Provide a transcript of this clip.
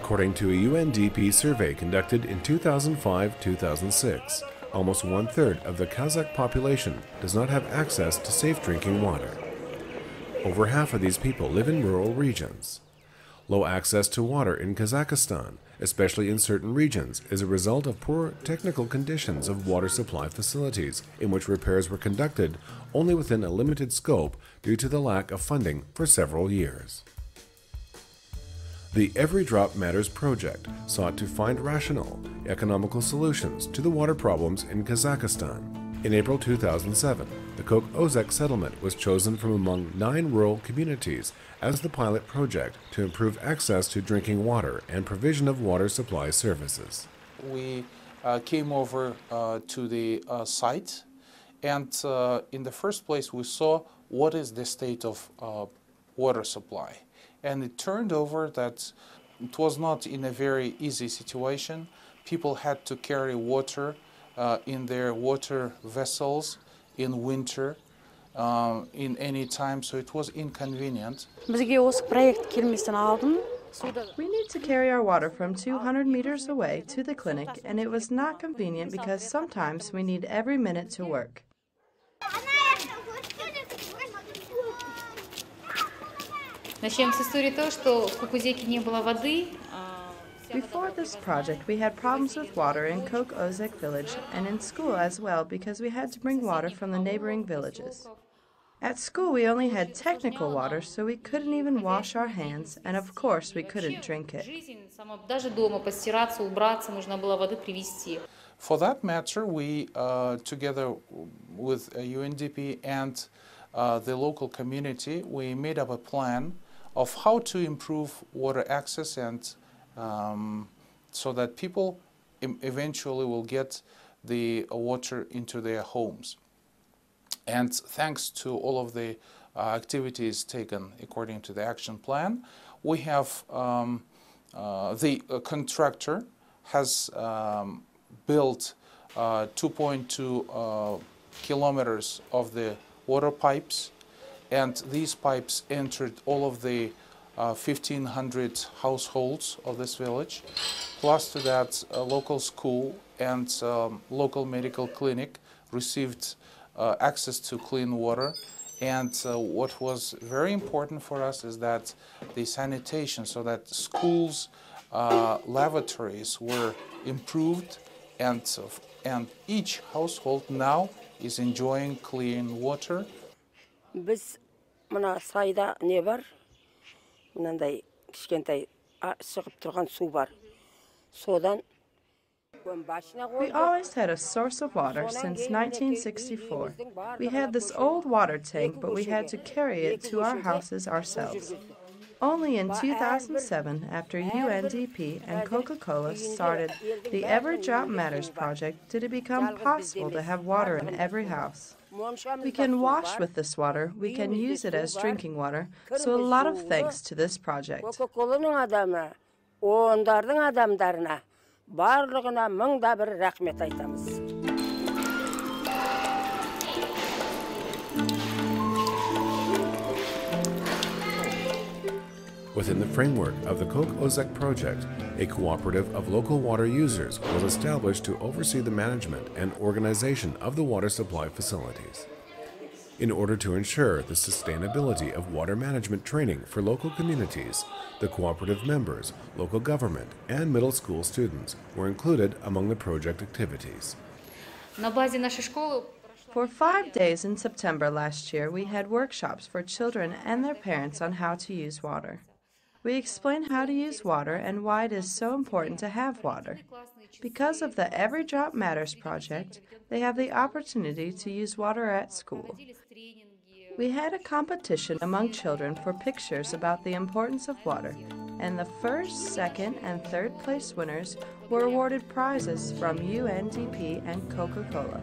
According to a UNDP survey conducted in 2005-2006, almost one-third of the Kazakh population does not have access to safe drinking water. Over half of these people live in rural regions. Low access to water in Kazakhstan, especially in certain regions, is a result of poor technical conditions of water supply facilities, in which repairs were conducted only within a limited scope due to the lack of funding for several years. The Every Drop Matters project sought to find rational, economical solutions to the water problems in Kazakhstan. In April 2007, the Kokh-Ozek settlement was chosen from among 9 rural communities as the pilot project to improve access to drinking water and provision of water supply services. We came over to the site, and in the first place we saw what is the state of water supply. And it turned over that it was not in a very easy situation. People had to carry water in their water vessels in winter, in any time, so it was inconvenient. We need to carry our water from 200 meters away to the clinic, and it was not convenient because sometimes we need every minute to work. Before this project, we had problems with water in Kokh-Ozek village and in school as well because we had to bring water from the neighboring villages. At school, we only had technical water, so we couldn't even wash our hands, and of course, we couldn't drink it. For that matter, we, together with UNDP and the local community, we made up a plan of how to improve water access and so that people eventually will get the water into their homes. And thanks to all of the activities taken according to the action plan, we have the contractor has built 2.2 kilometers of the water pipes, and these pipes entered all of the 1,500 households of this village, plus to that a local school and local medical clinic received access to clean water. And what was very important for us is that the sanitation, so that schools' lavatories were improved, and each household now is enjoying clean water. We always had a source of water since 1964. We had this old water tank, but we had to carry it to our houses ourselves. Only in 2007, after UNDP and Coca-Cola started the Every Drop Matters project, did it become possible to have water in every house. We can wash with this water, we can use it as drinking water, so a lot of thanks to this project. Within the framework of the Kokh-Ozek project, a cooperative of local water users was established to oversee the management and organization of the water supply facilities. In order to ensure the sustainability of water management training for local communities, the cooperative members, local government, and middle school students were included among the project activities. For 5 days in September last year, we had workshops for children and their parents on how to use water. We explained how to use water and why it is so important to have water. Because of the Every Drop Matters project, they have the opportunity to use water at school. We had a competition among children for pictures about the importance of water, and the first, second, and third place winners were awarded prizes from UNDP and Coca-Cola.